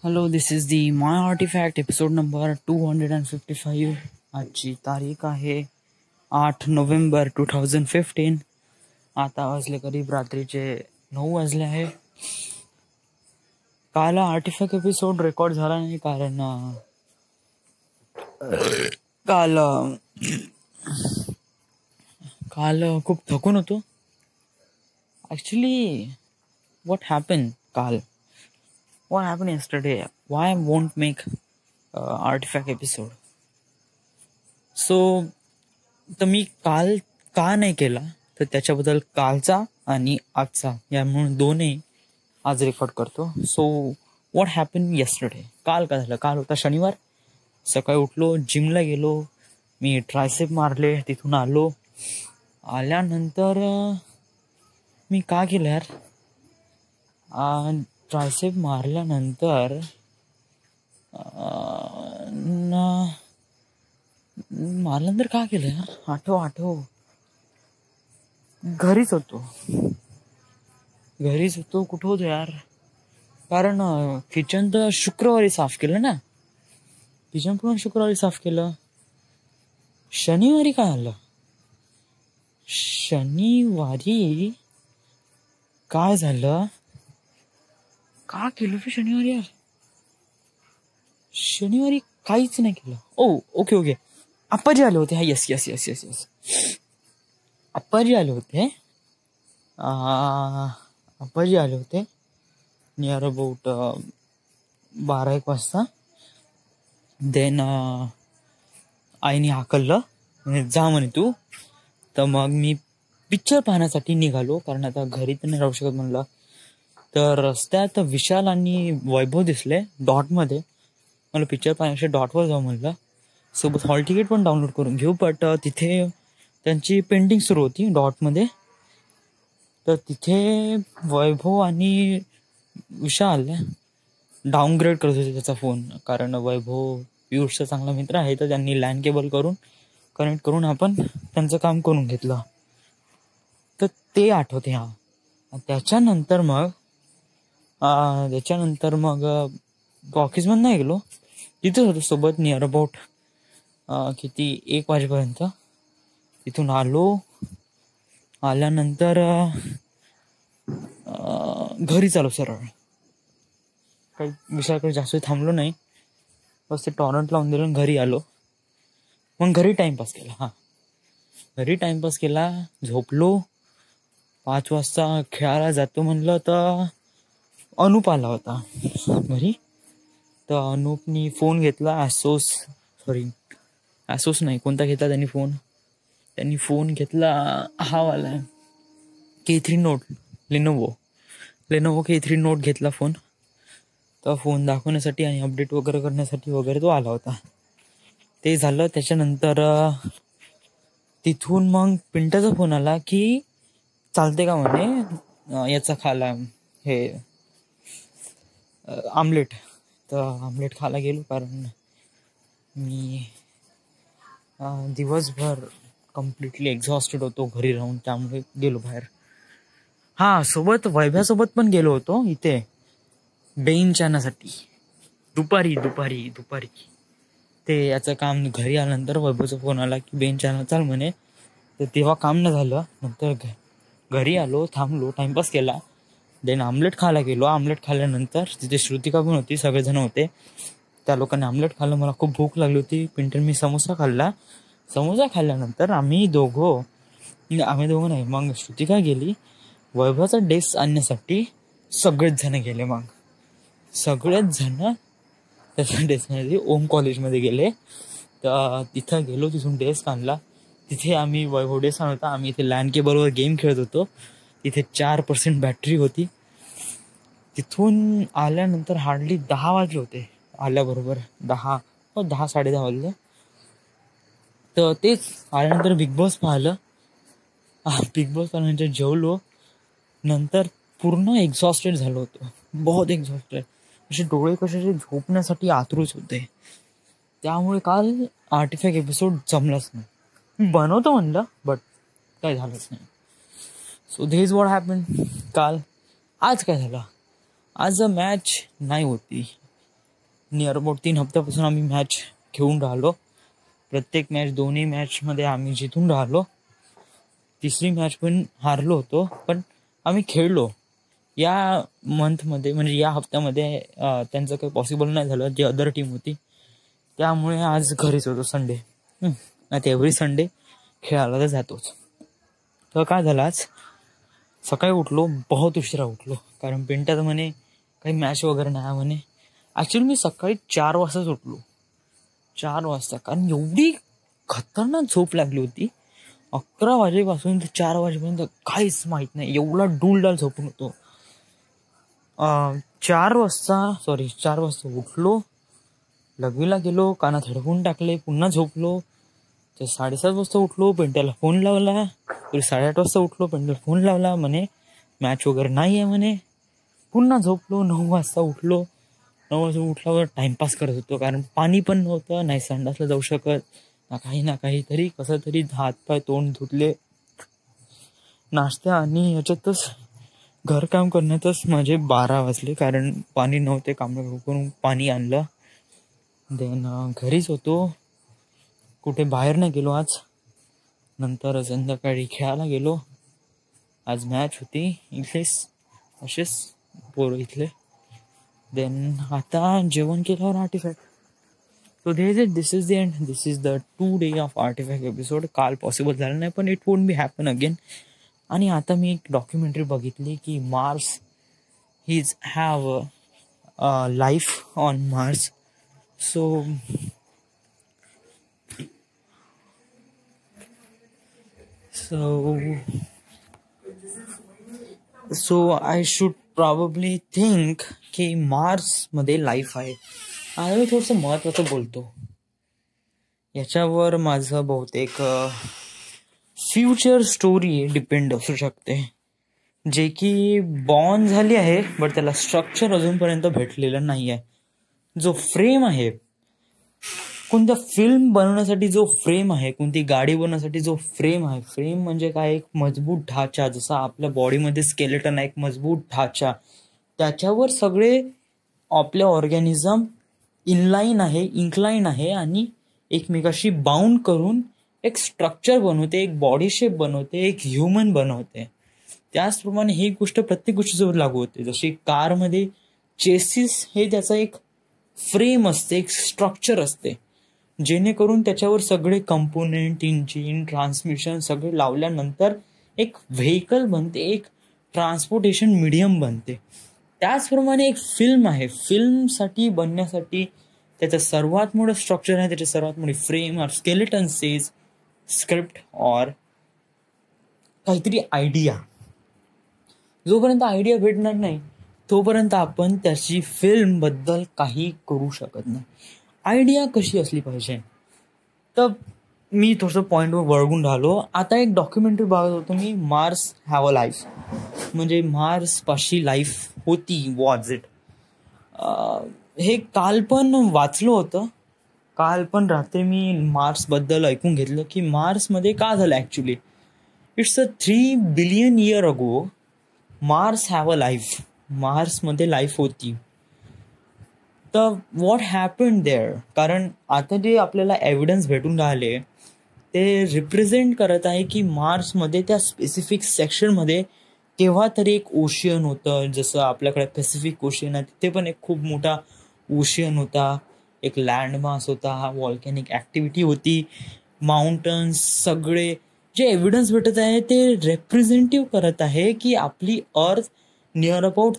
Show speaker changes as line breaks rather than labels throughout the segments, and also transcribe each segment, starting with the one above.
Hello, this is the my artefact episode number 255. आजची तारीख आहे 8 नोव्हेंबर 2015. आता वाजले करीब रात्रीचे 9 वाजले आहे. काल आर्टिफॅक्ट एपिसोड रेकॉर्ड झाला नाही कारण काल काल खूप थकून होतो. Actually what happened yesterday? Why I won't make artifact episode? So तर मी काल का नाही केला तर त्याच्याबद्दल कालचा आणि आजचा या म्हणून दोन्ही आज रेकॉर्ड करतो. So what happen yesterday? काल काय झालं? काल होता शनिवार. सकाळी उठलो, जिमला गेलो, मी ट्रायसेप मारले, तिथून आल्यानंतर मी का केलं यार, ट्रायसेप मारल्यानंतर का केलं यार, आठव घरीच होतो. कुठं होतो यार, कारण किचन तर शुक्रवारी साफ केलं ना. किचन पण शुक्रवारी साफ केलं. शनिवारी काय आलं? शनिवारी काय झालं? का केलं तू शनिवारी यार? शनिवारी काहीच नाही केलं. ओके अप्पाजी आले होते. यस अप्पाजी आले होते नियर अबाउट 12-1 वाजता. देन आईने हाकललं, जा म्हणे तू. तर मग मी पिक्चर पाहण्यासाठी निघालो, कारण आता घरी तर नाही राहू शकत म्हणलं. तर रस्त्यात विशाल आणि वैभव दिसले डॉटमध्ये. मला पिक्चर पाहण्यासाठी डॉटवर जाऊ म्हणलं. सोबत हॉल तिकीट पण डाउनलोड करून घेऊ. बट तिथे त्यांची पेंटिंग सुरू होती डॉटमध्ये. तर तिथे वैभव आणि विशाल डाऊनग्रेड करत होते त्याचा फोन, कारण वैभव पियुषचा चांगला मित्र आहे. तर त्यांनी लॅन केबल कनेक्ट करून आपण त्यांचं काम करून घेतलं. तर ते आठवते. त्याच्यानंतर मग ऑफिसमध्ये नाही गेलो, तिथेच होतो सोबत नियर अबाउट 1 वाजेपर्यंत. तिथून आल्यानंतर घरी चालू सरळ. काही विषयाकडे जास्त थांबलो नाही, बस ते टॉरंट लावून दिलं, घरी आलो. मग घरी टाइमपास केला. झोपलो. 5 वाजता खेळायला जातो म्हणलं तर अनुप आला होता घरी. तर अनुपनी फोन घेतला. ॲसोस नाही, कोणता घेतला त्यांनी फोन घेतला, हा वाला K3 note, Lenovo K3 note घेतला फोन. तर फोन दाखवण्यासाठी आणि अपडेट वगैरे करण्यासाठी वगैरे तो आला होता. ते झालं. त्याच्यानंतर तिथून मग पिंटाचा फोन आला की चालते का म्हणे, याचा खाला हे आमलेट. तर आमलेट खायला गेलो, कारण मी दिवसभर कम्प्लिटली एक्झॉस्टेड होतो घरी राहून, त्यामुळे गेलो बाहेर. सोबत वैभ्यासोबत पण गेलो होतो इथे बेंच आणण्यासाठी. दुपारी ते याचं काम. घरी आल्यानंतर वैभवचा फोन आला की बेंच आणा चाल म्हणे. तर तेव्हा काम न झालं. नंतर घरी आलो, थांबलो, टाइमपास केला. देन आमलेट खायला गेलो. आमलेट खाल्ल्यानंतर तिथे श्रुतिका पण होती, सगळेजण होते. त्या लोकांनी आमलेट खाल्लं. मला खूप भूक लागली होती. पिंटर मी समोसा खाल्ल्यानंतर आम्ही दोघं नाही, मग श्रुतिका गेली वैभवाचा डेस्क आणण्यासाठी. सगळेच जण गेले. मग सगळेच जण त्याच्या डेस्कमध्ये ओम कॉलेजमध्ये गेले. तर तिथं गेलो, तिथून डेस्क आणला. तिथे आम्ही वैभव डेस्क आणत होता. आम्ही इथे लॅन केबलवर गेम खेळत होतो. तिथे 4% बॅटरी होती. तिथून आल्यानंतर हार्डली 10 वाजले होते. आल्याबरोबर 10-10:30 वाजले. तर तेच आल्यानंतर बिग बॉस पाहिल्यानंतर जेवलो. नंतर पूर्ण एक्झॉस्टेड झालो होतो, बहुत एक्झॉस्टेड. असे डोळे कशाचे झोपण्यासाठी आतुरच होते. त्यामुळे काल आर्टिफॅक्ट एपिसोड जमलाच नाही. बनवतो म्हणलं, बट काय झालंच नाही. So this is what happen काल. आज काय झालं? आज मॅच नाही होती. नियर अबाउट 3 हप्त्यापासून आम्ही मॅच खेळून राहिलो. प्रत्येक मॅच, दोन्ही मॅचमध्ये आम्ही जिंकून राहिलो. तिसरी मॅच पण हारलो होतो, पण आम्ही खेळलो. या मंथमध्ये म्हणजे या हप्त्यामध्ये त्यांचं काही पॉसिबल नाही झालं, जी अदर टीम होती. त्यामुळे आज घरीच होतो संडे. आता एव्हरी संडे खेळायला तर जातोच. तर काय झालं, आज सकाळी उठलो, बहुत उशिरा उठलो, कारण पिंट्यात म्हणे काही मॅच वगैरे नाही म्हणे. ॲक्च्युली मी सकाळी 4 वाजताच उठलो, 4 वाजता, कारण एवढी खतरनाक झोप लागली होती. 11 वाजेपासून ते 4 वाजेपर्यंत काहीच माहीत नाही, एवढा डुलडाल झोपून होतो. 4 वाजता उठलो, लघवीला गेलो, कानात हेडफोन टाकले, पुन्हा झोपलो. तर 7:30 वाजता उठलो, पेंट्याला फोन लावला. 8:30 वाजता उठलो, पेंट्याला फोन लावला, म्हणे मॅच वगैरे नाही आहे म्हणे. पुन्हा झोपलो, 9 वाजता उठलो. 9 वाजता उठल्यावर टाइमपास करत होतो, कारण पाणी पण नव्हतं, नाही संडासला जाऊ शकत ना काहीतरी. कसं तरी हातपाय तोंड धुतले, नाश्ता आणि याच्यातच घरकाम करण्यातच माझे 12 वाजले, कारण पाणी नव्हते. करून पाणी आणलं. देन घरीच होतो, कुठे बाहेर नाही गेलो आज. नंतर संध्याकाळी खेळायला गेलो. आज मॅच होती इथलेच, असेच पोरं इथले. देन आता जेवण केल्यावर artifact. So this is the end. This is the 2 day ऑफ आर्टिफॅक्ट एपिसोड. काल पॉसिबल झालं नाही, पण it won't be happen again. आणि आता मी एक डॉक्युमेंटरी बघितली की Mars has have life on Mars. So I should probably think की मार्समध्ये लाईफ आहे. आणि मी थोडंसं महत्त्वाचं बोलतो याच्यावर. माझं बहुतेक फ्युचर स्टोरी डिपेंड असू शकते, जे की बॉर्न झाली आहे, बट त्याला स्ट्रक्चर अजूनपर्यंत भेटलेलं नाही आहे. जो फ्रेम आहे, कोणत्या फिल्म बनवण्यासाठी जो फ्रेम आहे, कोणती गाडी बनवण्यासाठी जो फ्रेम आहे, फ्रेम म्हणजे काय, एक मजबूत ढाचा. जसा आपल्या बॉडीमध्ये स्केलेटन आहे, एक मजबूत ढाचा, त्याच्यावर सगळे आपले ऑर्गॅनिझम इन्क्लाइन आहे आणि एकमेकाशी बाउंड करून एक स्ट्रक्चर बनवते, एक बॉडी शेप बनवते, एक ह्युमन बनवते. त्याचप्रमाणे ही गोष्ट प्रत्येक गोष्टीजवळ लागू होते. जशी कारमध्ये चेसिस हे त्याचा एक फ्रेम असते, एक स्ट्रक्चर असते, जेणेकरून त्याच्यावर सगळे कंपोनेंट, इंजिन, ट्रान्समिशन सगळे लावल्यानंतर एक व्हेकल बनते, एक ट्रान्सपोर्टेशन मीडियम बनते. त्याचप्रमाणे एक फिल्म आहे. फिल्मसाठी बनण्यासाठी त्याचं सर्वात मोठं स्ट्रक्चर आहे, त्याचे सर्वात मोठी फ्रेम और स्केलेटन सेज स्क्रिप्ट और काहीतरी आयडिया. जोपर्यंत आयडिया भेटणार नाही तोपर्यंत आपण त्याची फिल्म बद्दल काही करू शकत नाही. आयडिया कशी असली पाहिजे, तर मी थोडंसं पॉईंटवर वळगून राहिलो. आता एक डॉक्युमेंटरी बघत होतो मी, मार्स हॅव अ लाईफ, म्हणजे मार्स पाशी लाईफ होती, वॉज इट. हे काल पण वाचलं होतं. काल पण रात्री मी मार्सबद्दल ऐकून घेतलं की मार्समध्ये का झालं. Actually it's 3 billion year ago Mars have a life. मार्समध्ये लाईफ होती. तर व्हॉट हॅपन्ड देअर, कारण आता जे आपल्याला एव्हिडन्स भेटून राहिले ते रिप्रेझेंट करत आहे की मार्समध्ये त्या स्पेसिफिक सेक्शनमध्ये केव्हा तरी एक ओशियन होतं. जसं आपल्याकडे पॅसिफिक ओशियन आहे, तिथे पण एक खूप मोठा ओशियन होता, एक लँडमास होता, व्हॉल्कॅनिक ॲक्टिव्हिटी होती, माउंटन्स. सगळे जे एव्हिडन्स भेटत आहे ते रेप्रेझेंटेटिव्ह करत आहे की आपली अर्थ नियर अबाउट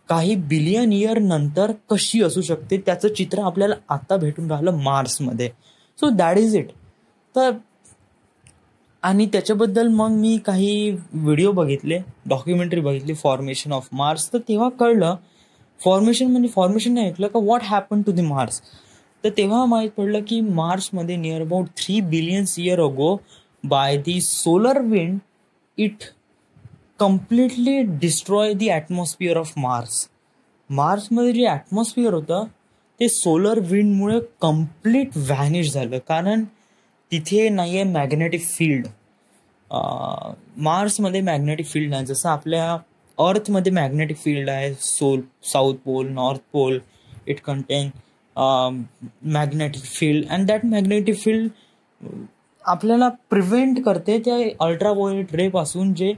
काही बिलियन इयर नंतर कशी असू शकते. त्याचं चित्र आपल्याला आता भेटून राहिलं मार्समध्ये. So that is it. तर आणि त्याच्याबद्दल मग मी काही व्हिडिओ बघितले, डॉक्युमेंटरी बघितली, फॉर्मेशन ऑफ मार्स. तर तेव्हा कळलं, फॉर्मेशन नाही ऐकलं का what happen to the Mars. तर तेव्हा माहीत पडलं की मार्समध्ये near about 3 billion year ago by the solar wind it completely destroy the atmosphere of Mars. मार्समध्ये जे ॲटमॉस्फिअर होतं ते सोलर विंडमुळे कम्प्लीट व्हॅनिश झालं, कारण तिथे नाही आहे मॅग्नेटिक फील्ड. मार्समध्ये मॅग्नेटिक फील्ड नाही, जसं आपल्या अर्थमध्ये मॅग्नेटिक फील्ड आहे. South pole, north pole, it contain magnetic field, and that magnetic field आपल्याला प्रिव्हेंट करते त्या अल्ट्राव्हायोलेट रे पासून, जे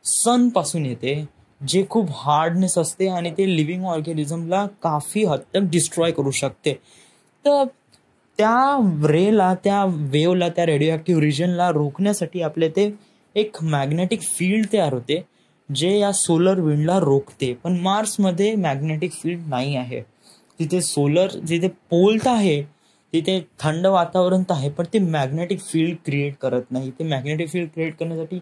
सन पासून येते, जे खूप हार्डनेस असते आणि ते लिव्हिंग ऑर्गॅनिझमला काफी हद तक डिस्ट्रॉय करू शकते. तर त्या रेला, त्या वेवला, त्या रेडिओ ॲक्टिव्ह रिजनला रोखण्यासाठी आपले ते एक मॅग्नेटिक फील्ड तयार होते, जे या सोलर विंडला रोखते. पण मार्समध्ये मॅग्नेटिक फील्ड नाही आहे. तिथे जिथे पोल तर आहे, तिथे थंड वातावरण तर आहे, पण ते मॅग्नेटिक फील्ड क्रिएट करत नाही. ते मॅग्नेटिक फील्ड क्रिएट करण्यासाठी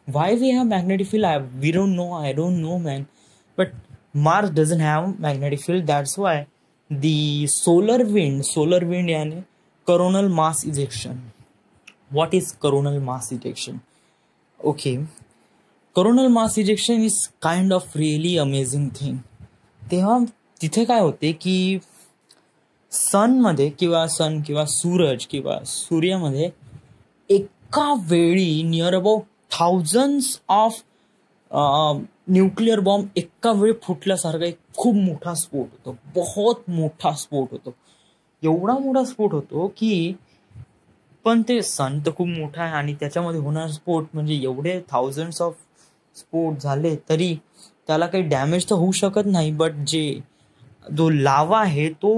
why we have magnetic field, we don't know, I don't know, man, but Mars doesn't have magnetic field. That's why the solar wind yani coronal mass ejection. What is coronal mass ejection? Okay, coronal mass ejection is kind of really amazing thing. तेव्हा तिथे काय होते की सनमध्ये किंवा सूरज किंवा सूर्यामध्ये एका वेळी near about thousands of nuclear bomb एका वेळी फुटल्यासारखा एक खूप मोठा स्फोट होतो. बहुत मोठा स्फोट होतो. एवढा मोठा स्फोट होतो की, पण ते सन तर खूप मोठा आहे आणि त्याच्यामध्ये होणारा स्फोट म्हणजे एवढे थाउजंड्स ऑफ स्फोट झाले तरी त्याला काही डॅमेज तर होऊ शकत नाही. बट जो लावा आहे तो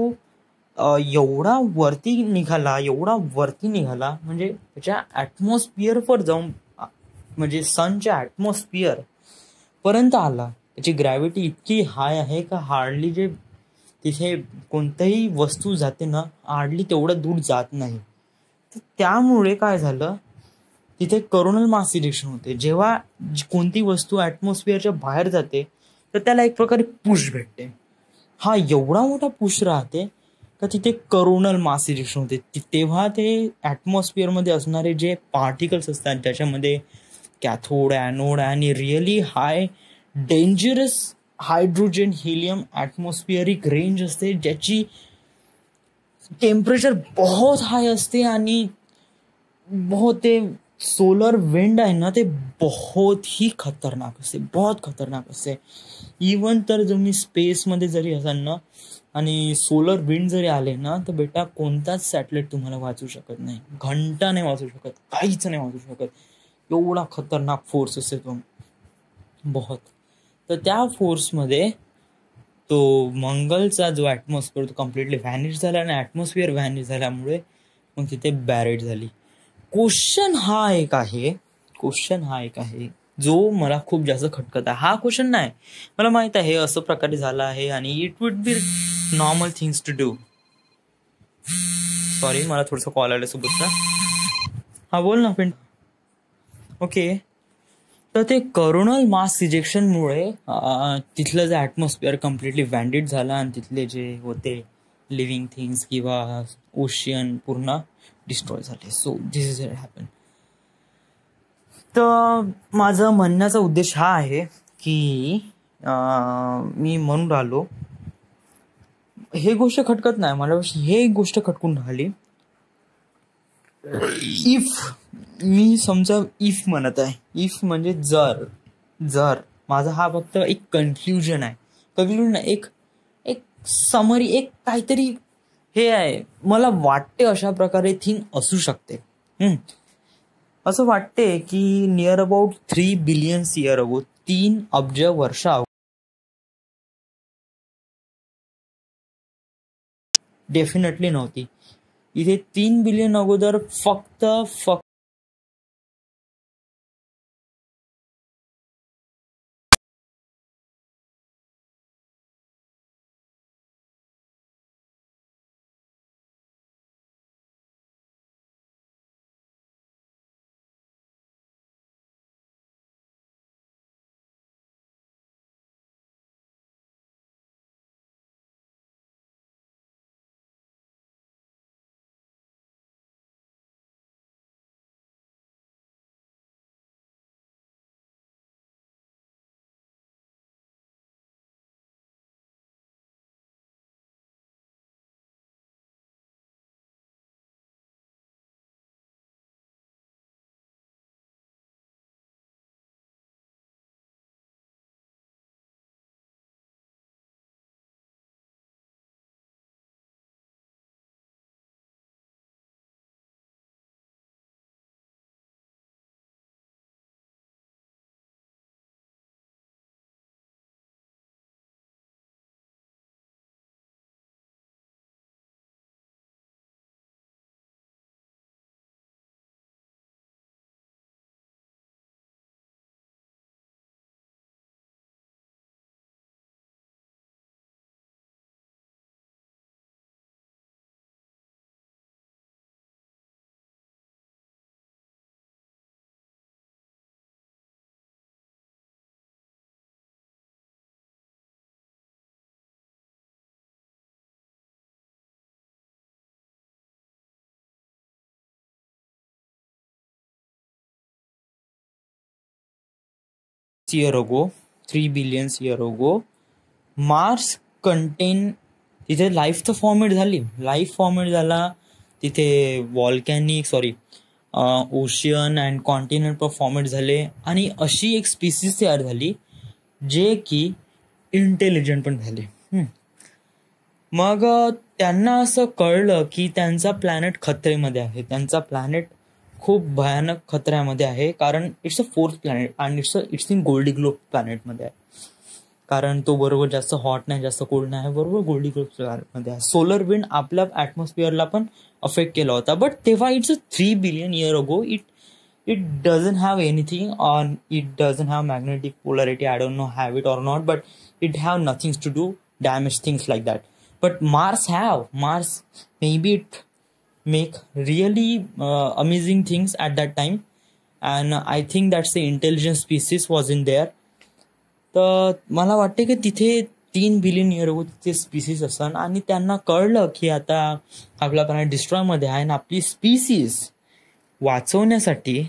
एवढा वरती निघाला म्हणजे त्याच्या ॲटमॉस्फिअरवर जाऊन, म्हणजे सनच्या ॲटमॉस्फिअर पर्यंत आला. त्याची ग्रॅव्हिटी इतकी हाय आहे का हार्डली जे तिथे कोणतीही वस्तू जाते ना, हार्डली तेवढं दूर जात नाही. तर त्यामुळे काय झालं, तिथे कोरोनल मास इजेक्शन होते. जेव्हा कोणती वस्तू ॲटमॉस्फिअरच्या बाहेर जाते तर त्याला एक प्रकारे पुश भेटते. हा एवढा मोठा पुश राहते का तिथे कोरोनल मास इजेक्शन होते. तेव्हा ते ॲटमॉस्फिअरमध्ये असणारे जे पार्टिकल्स असतात, ज्याच्यामध्ये कॅथोड, ॲनोड आणि रिअली हाय डेंजरस हायड्रोजन, हिलियम ॲटमॉस्फिअरिक रेंज असते, ज्याची टेम्परेचर बहुत हाय असते आणि ते सोलर विंड आहे ना, ते बहुत ही खतरनाक असते. इवन तर तुम्ही स्पेसमध्ये जरी असाल ना आणि सोलर विंड जरी आले ना, तर बेटा कोणताच सॅटेलाइट तुम्हाला वाचू शकत नाही. घंटा नाही वाचू शकत, काहीच नाही वाचू शकत. एवढा खतरनाक फोर्स असते तो बहुत. तर त्या फोर्समध्ये तो मंगलचा जो ॲटमॉस्फिअर तो कम्प्लिटली व्हॅनिश झाला आणि ॲटमॉस्फिअर व्हॅनिश झाल्यामुळे मग तिथे बॅरेट झाली. क्वेश्चन हा एक आहे जो मला खूप जास्त खटकत आहे. हा क्वेश्चन नाही, मला माहित आहे असं प्रकारे झाला आहे आणि it would be normal things to do. Sorry, मला थोडंसं कॉल आलं सोबतचा. हा बोल ना फ्रेंड. ओके, तर ते कोरोनल मास इजेक्शनमुळे तिथलं जे ॲटमॉस्फिअर कम्प्लिटली व्हॅनिश झालं आणि तिथले जे होते लिव्हिंग थिंग्स किंवा ओशियन पूर्ण डिस्ट्रॉय झाले. So this is it happen. तर माझा म्हणण्याचा उद्देश हा आहे की मी म्हणून राहिलो, हे गोष्ट खटकत नाही मला, हे गोष्ट खटकून राहिली. मी समजा इफ म्हणत आहे, इफ म्हणजे जर माझा हा फक्त एक कन्क्ल्युजन आहे, एक समरी, एक काहीतरी हे आहे. मला वाटते अशा प्रकारे थिंग असू शकते. असं वाटते की नियर अबाउट 3 बिलियन इयर अगो, 3 अब्ज वर्षा डेफिनेटली नव्हती. इथे 3 बिलियन अगोदर फक्त year ago, 3 billion year ago, Mars content, तिथे लाईफ तर फॉर्मेट झाली, लाईफ फॉर्मेट झाला तिथे, व्हॉल्कॅनिक ओशियन अँड कॉन्टिनेंट पण फॉर्मेट झाले, आणि अशी एक स्पीसीज तयार झाली जे की इंटेलिजंट पण झाले. मग त्यांना असं कळलं की त्यांचा प्लॅनेट खतरेमध्ये आहे, त्यांचा प्लॅनेट खूप भयानक खतऱ्यामध्ये आहे, कारण it's a 4th planet and it's in goldie globe प्लॅनेटमध्ये आहे, कारण तो बरोबर जास्त हॉट नाही जास्त कोल्ड नाही, बरोबर गोल्डी ग्लोब प्लॅनेटमध्ये आहे. सोलर विंड आपल्या ॲटमॉस्फिअरला पण अफेक्ट केला होता, बट तेव्हा it's a 3 billion year ago. It doesn't have anything, or it doesn't have magnetic polarity. I don't know have it or not, but it have nothing to do damage things like that. But Mars maybe it make really amazing things at that time, and I think that's the intelligent species was in there. तर मला वाटते की तिथे 3 billion year ago तिथे species असतात, आणि त्यांना कळलं की आता आपला प्लॅनेट डिस्ट्रॉयमध्ये आहे, आणि आपली स्पीसीज वाचवण्यासाठी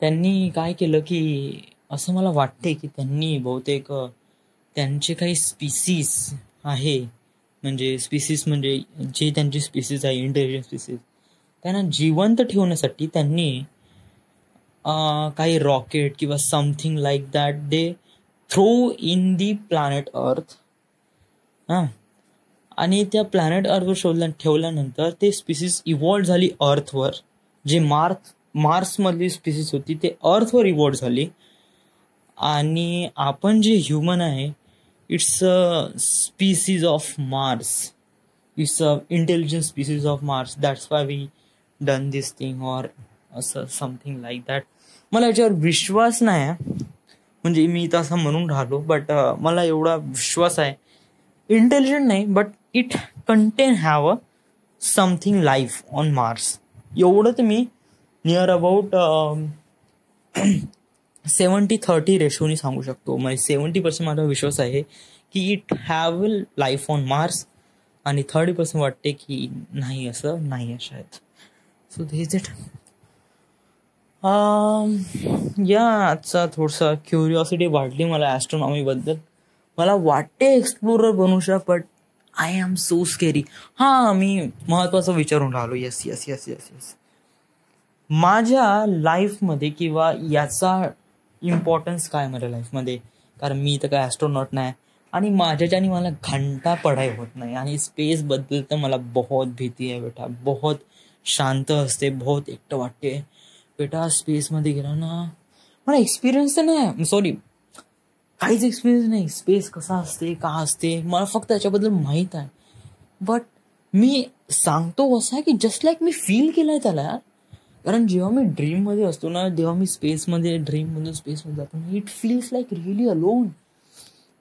त्यांनी काय केलं की, असं मला वाटते की त्यांनी बहुतेक त्यांचे काही स्पीसीज आहे, म्हणजे जे त्यांची स्पीसीज आहे इंटेलिजंट स्पीसीज, त्यांना जिवंत ठेवण्यासाठी त्यांनी काही रॉकेट किंवा something like that they throw in the planet Earth. आणि त्या प्लॅनेट अर्थवर ठेवल्यानंतर ते स्पीसीज इव्हॉल्व झाली अर्थवर, जे मार्समधली स्पीसीज होती ते अर्थवर इव्हॉल्व झाली, आणि आपण जे ह्युमन आहे it's a species of Mars, it's a intelligent species of Mars, that's why we done this thing or असं समथिंग लाईक दॅट. मला याच्यावर विश्वास नाही आहे, म्हणजे मी तर असं म्हणून राहिलो, बट मला एवढा विश्वास आहे, इंटेलिजंट नाही but it content have a something life on Mars. एवढं तर मी नियर अबाउट 70-30 रेशोनी सांगू शकतो. म्हणजे 70% माझा विश्वास आहे की it have life on Mars, आणि 30% वाटते की नाही, असं नाही आहे शायद. So this it. आजचा थोडसा क्युरिओसिटी वाढली मला ॲस्ट्रॉनॉमीबद्दल. मला वाटते एक्सप्लोरर बनू शकतो, but I am so scary. मी महत्वाचं विचारून राहिलो. येस माझ्या लाईफमध्ये, किंवा याचा इम्पॉर्टन्स काय माझ्या लाईफमध्ये, कारण मी तर काय ॲस्ट्रॉनॉट नाही, आणि माझ्याच्याने मला घंटा पढाई होत नाही, आणि स्पेसबद्दल तर मला बहुत भीती आहे बेटा, बहुत शांत असते, बहुत एकटं वाटते बेटा. स्पेसमध्ये गेला ना, मला एक्सपिरियन्स तर नाही, सॉरी काहीच एक्सपिरियन्स नाही, स्पेस कसा असते का असते मला फक्त त्याच्याबद्दल माहीत आहे, बट मी सांगतो असं आहे की जस्ट लाईक मी फील केलं आहे त्याला. कारण जेव्हा मी ड्रीममध्ये असतो ना, जेव्हा मी ड्रीममधून स्पेसमध्ये जातो ना, it feels like really alone.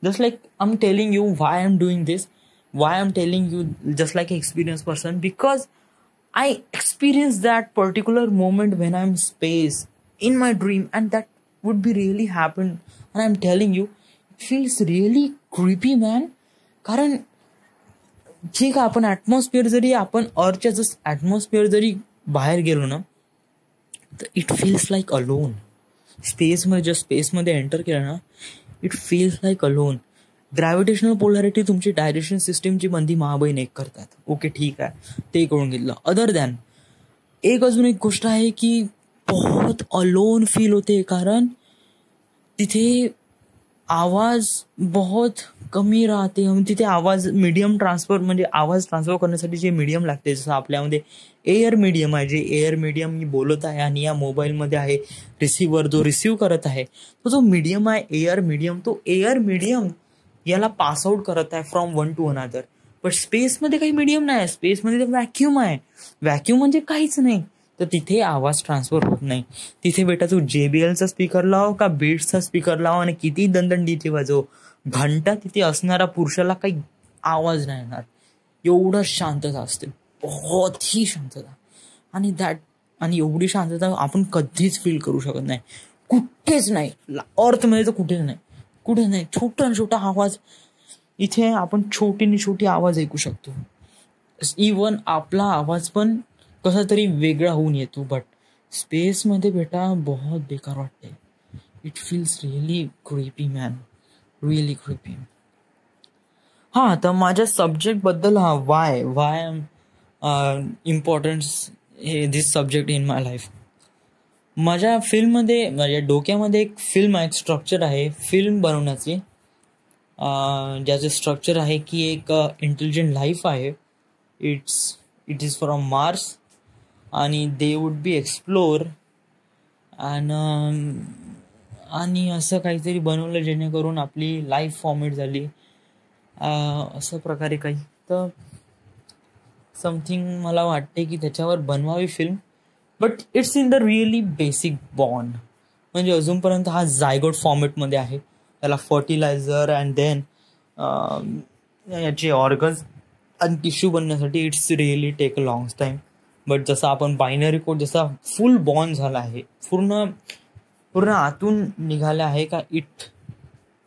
Just like I am telling you why I am doing this, why I am telling you just like experience person, because I experience that particular moment when I'm space in my dream, and that would be really happen, and I'm telling you it feels really creepy man. कारण ठीक आहे, आपण atmosphere जरी आपण अर्थच्या just atmosphere जरी बाहेर गेलो ना, तर इट फील्स लाईक अलोन. स्पेसमध्ये एंटर केलं ना, it feels like alone. Gravitational polarity तुमची डायरेक्शन सिस्टीमची बंदी महाबहीण एक करतात, ओके ठीक आहे, ते करून घेतलं. अदर दॅन एक अजून एक गोष्ट आहे की बहुत अलोन फील होते, कारण तिथे आवाज बहुत कमी राहते. तिथे आवाज मीडियम ट्रान्सफर, म्हणजे आवाज ट्रान्सफर करण्यासाठी जे मीडियम लागते, जसं आपल्यामध्ये एअर मीडियम आहे, जे एअर मीडियम मी बोलत आहे, आणि या मोबाईलमध्ये आहे रिसिव्हर जो रिसिव्ह करत आहे, तो जो मीडियम आहे एअर मीडियम, तो एअर मीडियम याला पास आउट करत आहे फ्रॉम वन टू अनदर. पण स्पेसमध्ये काही मीडियम नाही आहे, स्पेसमध्ये तर व्हॅक्यूम आहे. व्हॅक्यूम म्हणजे काहीच नाही, तर तिथे आवाज ट्रान्सफर होत नाही. तिथे बेटा तू JBLचा स्पीकर लाव का बीट्सचा स्पीकर लाव, आणि किती दणदणीचे वाजव, घंटा तिथे असणारा पुरुषाला काही आवाज नाही येणार. एवढं शांतता असते, बहुत ही शांतता. आणि एवढी शांतता आपण कधीच फील करू शकत नाही, कुठेच नाही, अर्थमध्ये तर कुठेच नाही. छोटा आवाज, इथे आपण छोटी आवाज ऐकू शकतो. इवन आपला आवाज पण कसा तरी वेगळा होऊन येतो, बट स्पेसमध्ये बेटा बहुत बेकार वाटते. It feels really creepy man, really creepy. हां, तर माझ्या सब्जेक्टबद्दल वाय इम्पॉर्टन्स हे दिस सब्जेक्ट इन माय लाईफ. माझ्या फिल्ममध्ये, माझ्या डोक्यामध्ये एक फिल्म आहे, एक स्ट्रक्चर आहे फिल्म बनवण्याची. ज्याचं स्ट्रक्चर आहे की एक इंटेलिजंट लाईफ आहे. इट इज फ्रॉम मार्स आणि दे वुड बी एक्सप्लोर आणि असं काहीतरी बनवलं जेणेकरून आपली लाईफ फॉर्मेट झाली, असं प्रकारे काही. तर समथिंग मला वाटते की त्याच्यावर बनवावी film. But it's in the really basic born. म्हणजे अजूनपर्यंत हा जायगोट फॉर्मेटमध्ये आहे. त्याला फर्टिलायझर अँड देन याचे ऑर्गन्स आणि टिश्यू बनण्यासाठी it's really take a long time. But जसं आपण बायनरी कोड जसा फुल बॉर्न झाला आहे, पूर्ण आतून निघाले आहे का it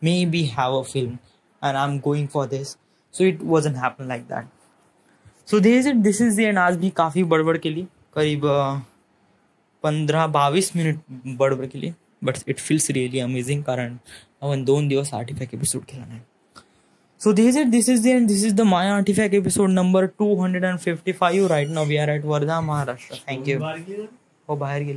may be have a film and I am going for this. So it wasn't happen like that. So this is the end. आज मी काफ़ी बडबड केली, करीब 15-22 मिनिट बडबड केली. But it feels really amazing, कारण आपण 2 दिवस आर्टिफॅक्ट एपिसोड केला नाही. So this is the end. This is the My Artifact episode number 255. Right now we are at Wardha, Maharashtra. Thank you. हो, बाहेर गेले.